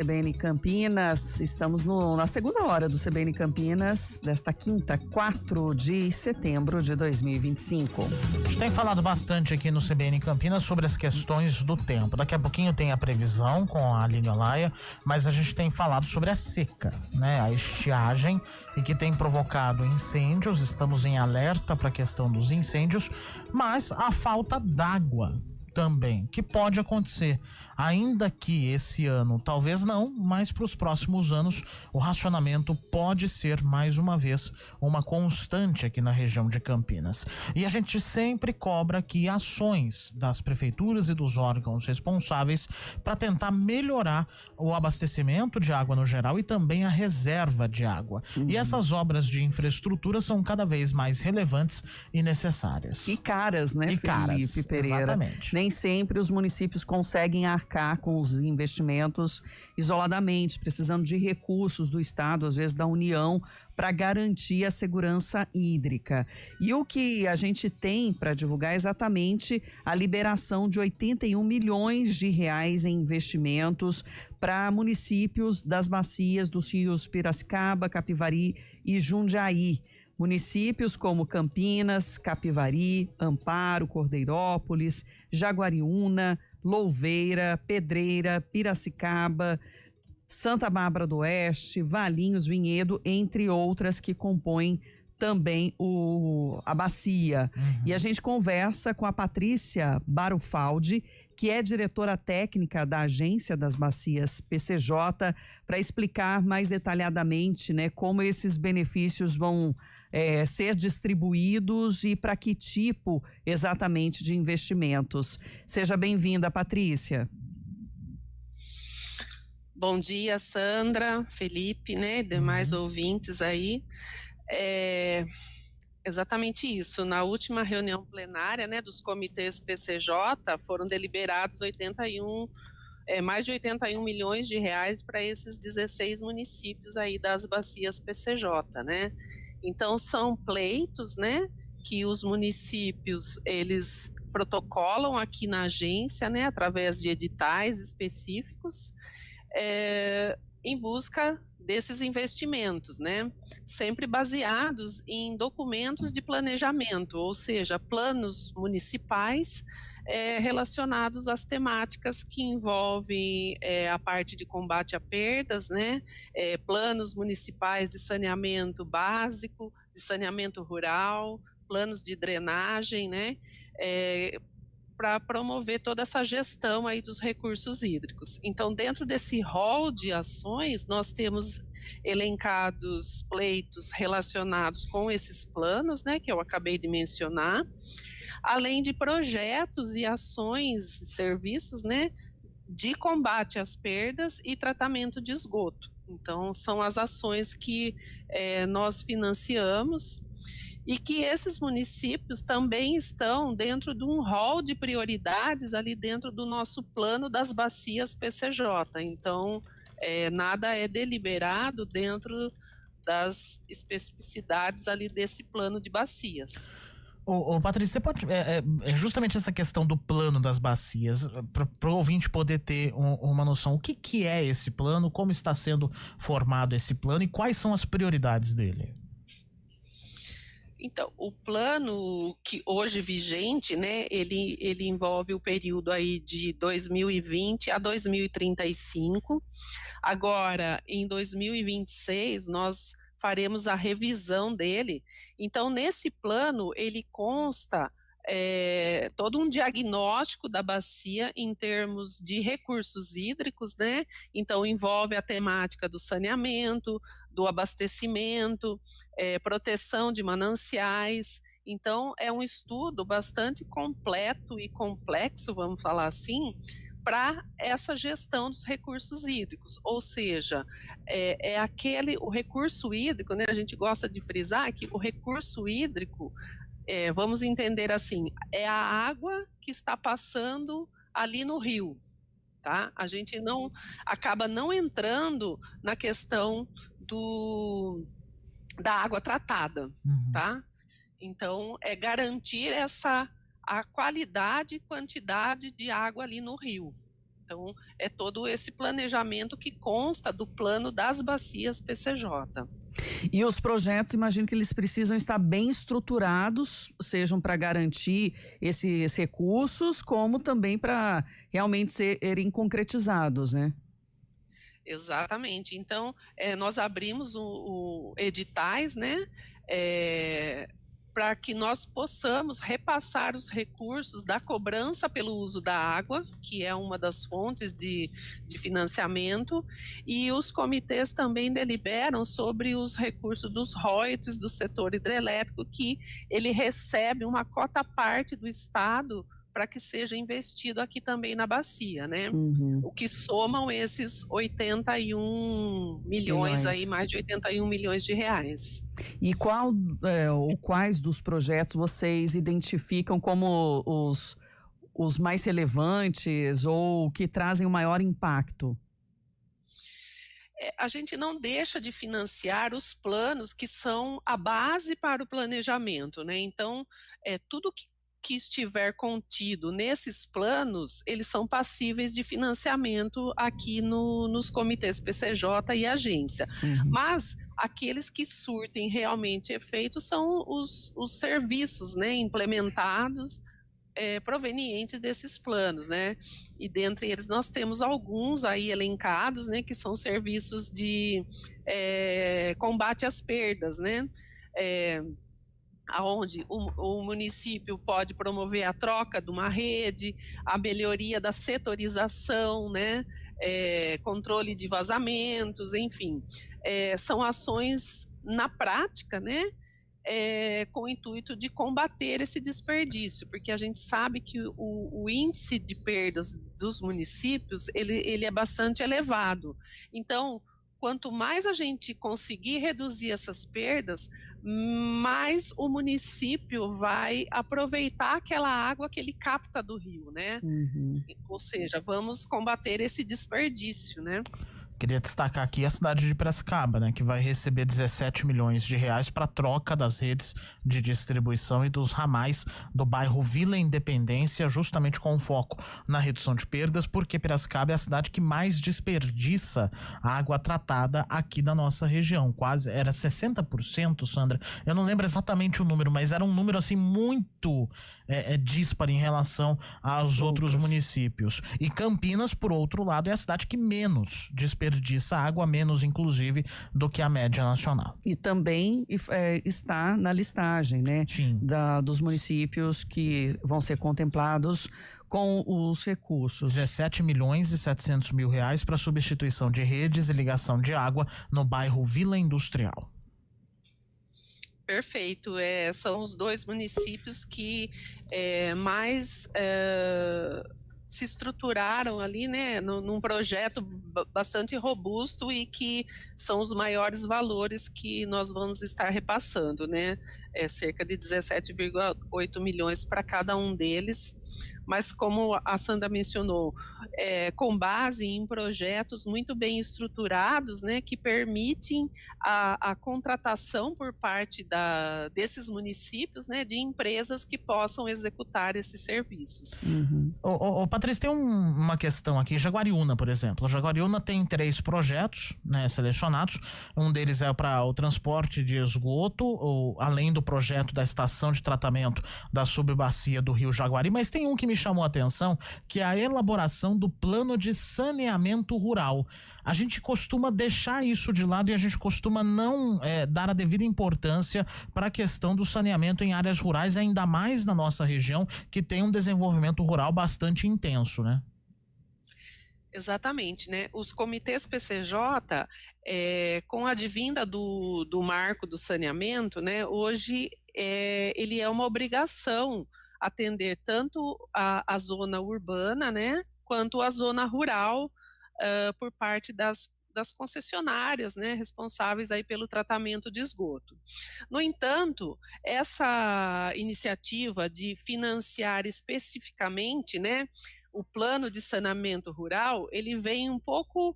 CBN Campinas, estamos na segunda hora do CBN Campinas, desta quinta, 4 de setembro de 2025. A gente tem falado bastante aqui no CBN Campinas sobre as questões do tempo. Daqui a pouquinho tem a previsão com a Aline Olaia, mas a gente tem falado sobre a seca, né? A estiagem e que tem provocado incêndios. Estamos em alerta para a questão dos incêndios, mas a falta d'água também, que pode acontecer, ainda que esse ano talvez não, mas para os próximos anos o racionamento pode ser mais uma vez uma constante aqui na região de Campinas. E a gente sempre cobra aqui ações das prefeituras e dos órgãos responsáveis para tentar melhorar o abastecimento de água no geral e também a reserva de água. E essas obras de infraestrutura são cada vez mais relevantes e necessárias. E caras, né, Felipe Pereira? Exatamente. Nem sempre os municípios conseguem arcar com os investimentos isoladamente, precisando de recursos do Estado, às vezes da União, para garantir a segurança hídrica. E o que a gente tem para divulgar é exatamente a liberação de 81 milhões de reais em investimentos para municípios das bacias dos rios Piracicaba, Capivari e Jundiaí. Municípios como Campinas, Capivari, Amparo, Cordeirópolis, Jaguariúna, Louveira, Pedreira, Piracicaba, Santa Bárbara do Oeste, Valinhos, Vinhedo, entre outras que compõem também a bacia. E a gente conversa com a Patrícia Barufaldi, que é diretora técnica da Agência das Bacias PCJ, para explicar mais detalhadamente, né, como esses benefícios vão ser distribuídos e para que tipo exatamente de investimentos. Seja bem-vinda, Patrícia. Bom dia, Sandra, Felipe, né, demais ouvintes aí. Exatamente isso. Na última reunião plenária, né, dos comitês PCJ, foram deliberados mais de 81 milhões de reais para esses 16 municípios aí das bacias PCJ, né? Então são pleitos, né, que os municípios eles protocolam aqui na agência, né, através de editais específicos, em busca desses investimentos, né, sempre baseados em documentos de planejamento, ou seja, planos municipais relacionados às temáticas que envolvem a parte de combate a perdas, né, planos municipais de saneamento básico, de saneamento rural, planos de drenagem, né, para promover toda essa gestão aí dos recursos hídricos. Então, dentro desse rol de ações, nós temos elencados pleitos relacionados com esses planos, né, que eu acabei de mencionar, além de projetos e ações, serviços, né, de combate às perdas e tratamento de esgoto. Então, são as ações que nós financiamos e que esses municípios também estão dentro de um rol de prioridades ali dentro do nosso plano das bacias PCJ. Então, nada é deliberado dentro das especificidades ali desse plano de bacias. Patrícia, você pode, justamente essa questão do plano das bacias, para o ouvinte poder ter uma noção, o que é esse plano, como está sendo formado esse plano e quais são as prioridades dele? Então, o plano que hoje vigente, né, ele envolve o período aí de 2020 a 2035. Agora, em 2026, nós faremos a revisão dele. Então, nesse plano, ele consta todo um diagnóstico da bacia em termos de recursos hídricos, né? Então, envolve a temática do saneamento, do abastecimento, proteção de mananciais. Então, é um estudo bastante completo e complexo, vamos falar assim, para essa gestão dos recursos hídricos, ou seja, o recurso hídrico, né, a gente gosta de frisar que o recurso hídrico, vamos entender assim, é a água que está passando ali no rio, tá? A gente acaba não entrando na questão da água tratada, tá? Então, é garantir a qualidade e quantidade de água ali no rio, Então, é todo esse planejamento que consta do plano das bacias PCJ. E os projetos, imagino que eles precisam estar bem estruturados, sejam para garantir esses recursos, como também para realmente serem concretizados, né? Exatamente. Então, nós abrimos o editais, né, para que nós possamos repassar os recursos da cobrança pelo uso da água, que é uma das fontes de financiamento, e os comitês também deliberam sobre os recursos dos royalties do setor hidrelétrico, que ele recebe uma cota parte do Estado para que seja investido aqui também na bacia, né? Uhum. O que somam esses 81 milhões aí, mais de 81 milhões de reais. E ou quais dos projetos vocês identificam como os mais relevantes ou que trazem o maior impacto? A gente não deixa de financiar os planos que são a base para o planejamento, né? Então, tudo que estiver contido nesses planos, eles são passíveis de financiamento aqui nos comitês PCJ e agência. Uhum. Mas aqueles que surtem realmente efeito são os serviços, né, implementados, provenientes desses planos, né? E dentre eles nós temos alguns aí elencados, né, que são serviços de combate às perdas, né? Onde o município pode promover a troca de uma rede, a melhoria da setorização, né, controle de vazamentos, enfim, são ações na prática, né, com o intuito de combater esse desperdício, porque a gente sabe que o índice de perdas dos municípios, ele é bastante elevado. Então, quanto mais a gente conseguir reduzir essas perdas, mais o município vai aproveitar aquela água que ele capta do rio, né? Uhum. Ou seja, vamos combater esse desperdício, né? Queria destacar aqui a cidade de Piracicaba, né, que vai receber 17 milhões de reais para troca das redes de distribuição e dos ramais do bairro Vila Independência, justamente com foco na redução de perdas, porque Piracicaba é a cidade que mais desperdiça água tratada aqui da nossa região. Quase era 60%, Sandra. Eu não lembro exatamente o número, mas era um número assim muito dísparo em relação aos outros municípios. E Campinas, por outro lado, é a cidade que menos desperdiça água, menos inclusive do que a média nacional. E também está na listagem, né? Sim. Dos municípios que vão ser contemplados com os recursos. 17 milhões e 700 mil reais para substituição de redes e ligação de água no bairro Vila Industrial. Perfeito, são os dois municípios que mais se estruturaram ali, né, num projeto bastante robusto e que são os maiores valores que nós vamos estar repassando, né, cerca de 17,8 milhões para cada um deles, mas como a Sandra mencionou, com base em projetos muito bem estruturados, né, que permitem a contratação por parte desses municípios, né, de empresas que possam executar esses serviços. Uhum. Patrícia, tem uma questão aqui, Jaguariúna, por exemplo. Jaguariúna tem 3 projetos, né, selecionados. Um deles é para o transporte de esgoto, além do projeto da estação de tratamento da subbacia do Rio Jaguari, mas tem um que me chamou a atenção, que é a elaboração do plano de saneamento rural. A gente costuma deixar isso de lado e a gente costuma não dar a devida importância para a questão do saneamento em áreas rurais, ainda mais na nossa região, que tem um desenvolvimento rural bastante intenso, né? Exatamente, né? Os comitês PCJ, com a advinda do marco do saneamento, né? Hoje ele é uma obrigação atender tanto a zona urbana, né? Quanto a zona rural, por parte das concessionárias, né, responsáveis aí pelo tratamento de esgoto. No entanto, essa iniciativa de financiar especificamente, né, o plano de saneamento rural, ele vem um pouco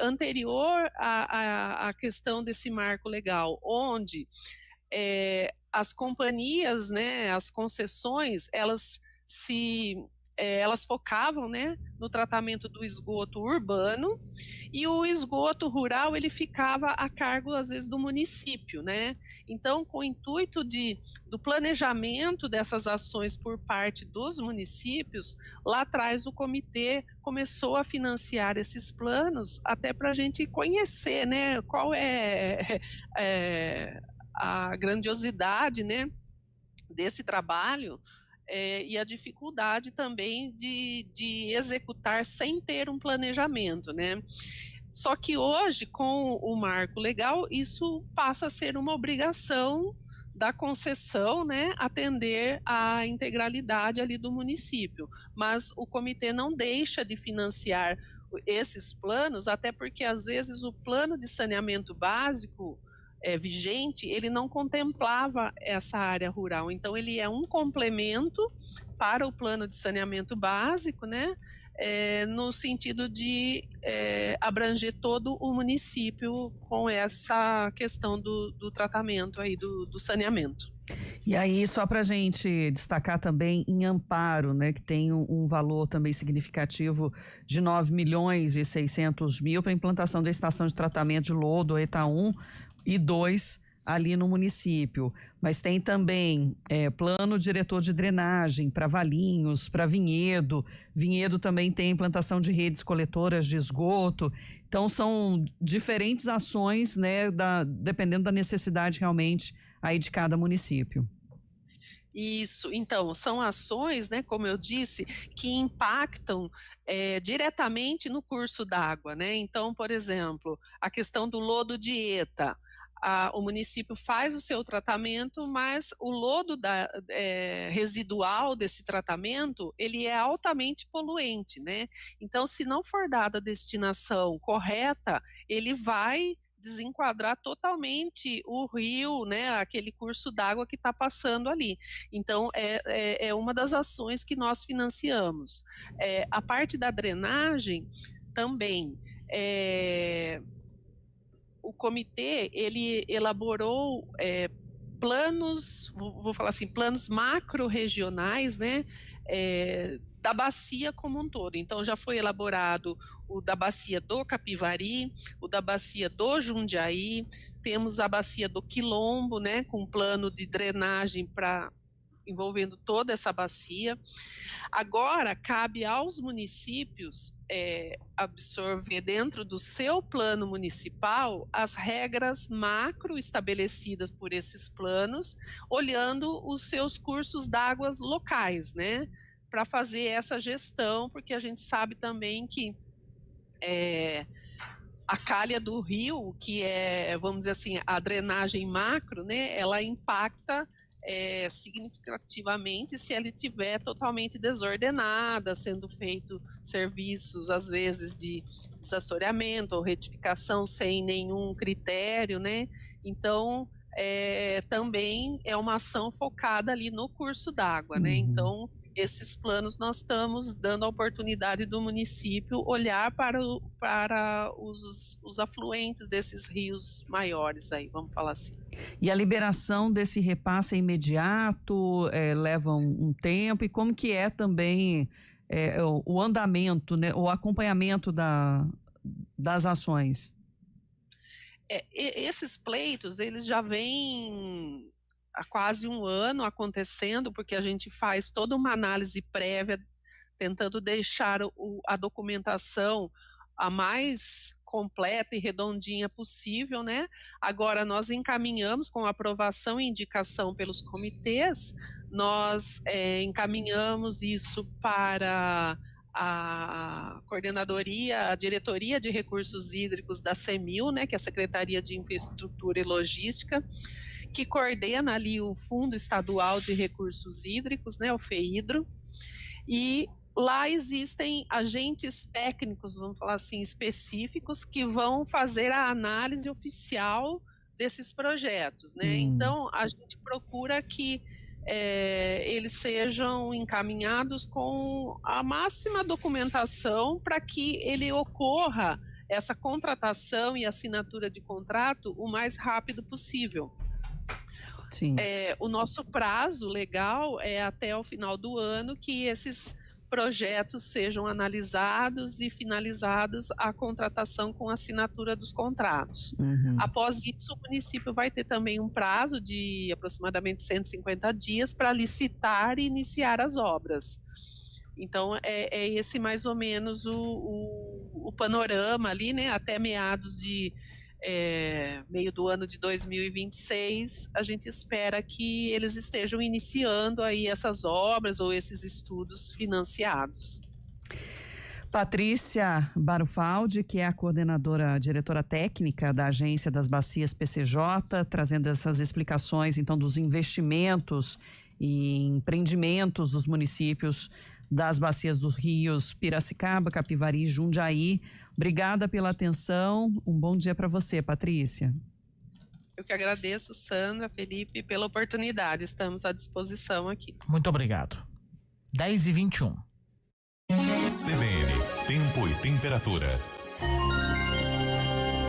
anterior à questão desse marco legal, onde as companhias, né, as concessões, elas se elas focavam, né, no tratamento do esgoto urbano, e o esgoto rural ele ficava a cargo às vezes do município, né? Então, com o intuito do planejamento dessas ações por parte dos municípios, lá atrás o comitê começou a financiar esses planos, até para a gente conhecer, né, qual é a grandiosidade, né, desse trabalho, e a dificuldade também de executar sem ter um planejamento, né? Só que hoje, com o marco legal, isso passa a ser uma obrigação da concessão, né, atender à integralidade ali do município. Mas o comitê não deixa de financiar esses planos, até porque às vezes o plano de saneamento básico vigente, ele não contemplava essa área rural. Então, ele é um complemento para o plano de saneamento básico, né? No sentido de abranger todo o município com essa questão do tratamento aí do saneamento. E aí, só para a gente destacar também em Amparo, né, que tem um valor também significativo de 9.600.000 para a implantação da estação de tratamento de lodo ETA 1 e 2 ali no município. Mas tem também plano diretor de drenagem para Valinhos, para Vinhedo. Vinhedo também tem implantação de redes coletoras de esgoto. Então, são diferentes ações, né, dependendo da necessidade realmente aí de cada município. Isso, então, são ações, né, como eu disse, que impactam diretamente no curso d'água, né? Então, por exemplo, a questão do lodo de ETA, o município faz o seu tratamento, mas o lodo residual desse tratamento, ele é altamente poluente, né? Então, se não for dada a destinação correta, ele vai desenquadrar totalmente o rio, né, aquele curso d'água que está passando ali. Então, é uma das ações que nós financiamos. A parte da drenagem também, o comitê, ele elaborou planos, vou falar assim, planos macro-regionais, né, da bacia como um todo. Então, já foi elaborado o da bacia do Capivari, o da bacia do Jundiaí, temos a bacia do Quilombo, né, com um plano de drenagem envolvendo toda essa bacia. Agora, cabe aos municípios absorver dentro do seu plano municipal as regras macro estabelecidas por esses planos, olhando os seus cursos d'água locais, né, para fazer essa gestão, porque a gente sabe também que a calha do rio, que é, vamos dizer assim, a drenagem macro, né, ela impacta significativamente se ela estiver totalmente desordenada, sendo feito serviços, às vezes, de desassoreamento ou retificação sem nenhum critério, né? Então, também é uma ação focada ali no curso d'água, né? Então, esses planos nós estamos dando a oportunidade do município olhar para os afluentes desses rios maiores aí, vamos falar assim. E a liberação desse repasse é imediato, leva um tempo, e como que é também o andamento, né, o acompanhamento das ações? Esses pleitos, eles já vêm há quase um ano acontecendo, porque a gente faz toda uma análise prévia, tentando deixar a documentação a mais completa e redondinha possível, né? Agora, nós encaminhamos com aprovação e indicação pelos comitês, nós encaminhamos isso para a coordenadoria, a diretoria de recursos hídricos da CEMIL, né, que é a Secretaria de Infraestrutura e Logística, que coordena ali o Fundo Estadual de Recursos Hídricos, né, o FEHIDRO, e lá existem agentes técnicos, vamos falar assim, específicos, que vão fazer a análise oficial desses projetos, né? Então, a gente procura que eles sejam encaminhados com a máxima documentação para que ele ocorra essa contratação e assinatura de contrato o mais rápido possível. Sim. O nosso prazo legal é até o final do ano que esses projetos sejam analisados e finalizados a contratação com assinatura dos contratos. Após isso, o município vai ter também um prazo de aproximadamente 150 dias para licitar e iniciar as obras. Então, é esse mais ou menos o panorama ali, né? Até meados de meio do ano de 2026, a gente espera que eles estejam iniciando aí essas obras ou esses estudos financiados. Patrícia Barufaldi, que é a diretora técnica da Agência das Bacias PCJ, trazendo essas explicações, então, dos investimentos e empreendimentos dos municípios das bacias dos rios Piracicaba, Capivari e Jundiaí. Obrigada pela atenção. Um bom dia para você, Patrícia. Eu que agradeço, Sandra, Felipe, pela oportunidade. Estamos à disposição aqui. Muito obrigado. 10h21. CBN, tempo e temperatura.